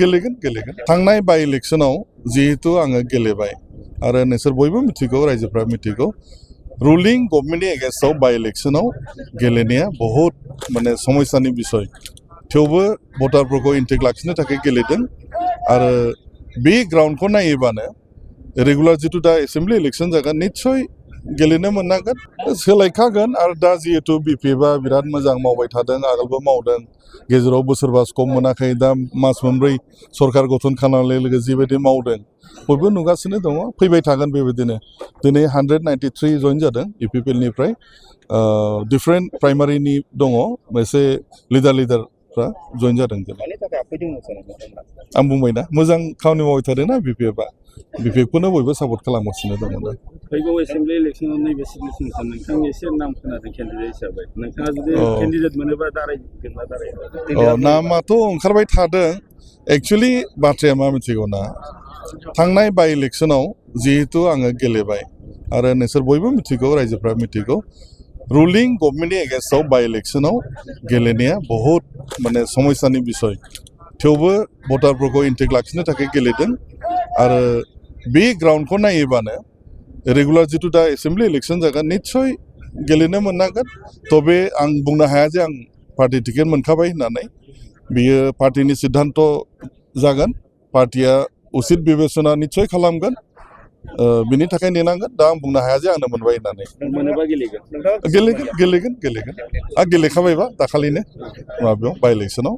गेलेगोन थांनाय बाय इलेक्शनाव जिहेतु आङो गेलेबाय आरो नोंसोर बयबो मिथिगौ रायजोफ्रा मिथिगौ रुलिं गभर्नमेन्टनि एगेन्स्टआव बाय इलेक्शनाव गेलेनाया बहुत माने समस्यानि बिसय थेवबो भटारफोरखौ इन्टेक लाखिनो थाखाय गेलेदों आरो बे ग्राउन्डखौ नायोबानो रेगुलार जितु दा एसेम्बलि इलेक्शन जागोन निस्सय गेलेनो मोननांगोन सोलायखागोन आरो दा जिहेतु बिपिएफआ बिराद मोजां मावबाय थादों आगोलबो मावदों गेजेराव बोसोरबा स्कप मोनाखै दा मास मोनब्रै सरकार गठन खालामनाय लोगो जिबायदि मावदों बयबो नुगासिनो दङ फैबाय थागोन बेबायदिनो दिनै 193 जइन जादों इउपिपिएलनिफ्राय डिफरेन्ट प्राइमारिनि दङ एसे लिडारफ्रा जइन जादों आं बुंबाय ना मोजां खामानि मावबाय थादोंना बिपिएफआ बिपिएफखौनो बयबो सापर्ट खालामगासिनो दङ दा फैगौ एसेम्बलि इलेक्शनाव नैबे सिटुएसनखौ नोंथांनि एसे नाम खोनादों केन्डिडेट हिसाबै नोंथाङा जुदि केन्डिडेट मोनोबा दारायगोन ना दाराया नामाथ' ओंखारबाय थादों एक्चुअलि बाथ्राया मा मिथिगौ ना थांनाय बाय इलेक्शनाव जिहेतु आङो गेलेबाय आरो नोंसोर बयबो मिथिगौ रायजोफ्रा मिथिगौ रुलिं गभर्नमेन्टनि एगेन्स्टआव बाय इलेक्शनाव गेलेनाया बहुत माने समस्यानि बिसय थेवबो भटारफोरखौ इन्टेक लाखिनो थाखाय गेलेदों आरो बे ग्राउन्डखौ नायोबानो रेगुलार जितु दा एसेम्बलि इलेक्शन जागोन निस्सय गेलेनो मोननांगोन तबे आं बुंनो हाया जे आं पार्टि टिकेट मोनखाबाय होननानै बियो पार्टिनि सिद्धान्त जागोन पार्टिया उचित बिबेचना निस्सय खालामगोन बिनि थाखाय नेनांगोन दा आं बुंनो हाया जे आंनो मोनबाय होननानै मोनोबा गेलेगोन आं गेलेखाबायबा दाखालिनो माबायाव बाय इलेक्शनाव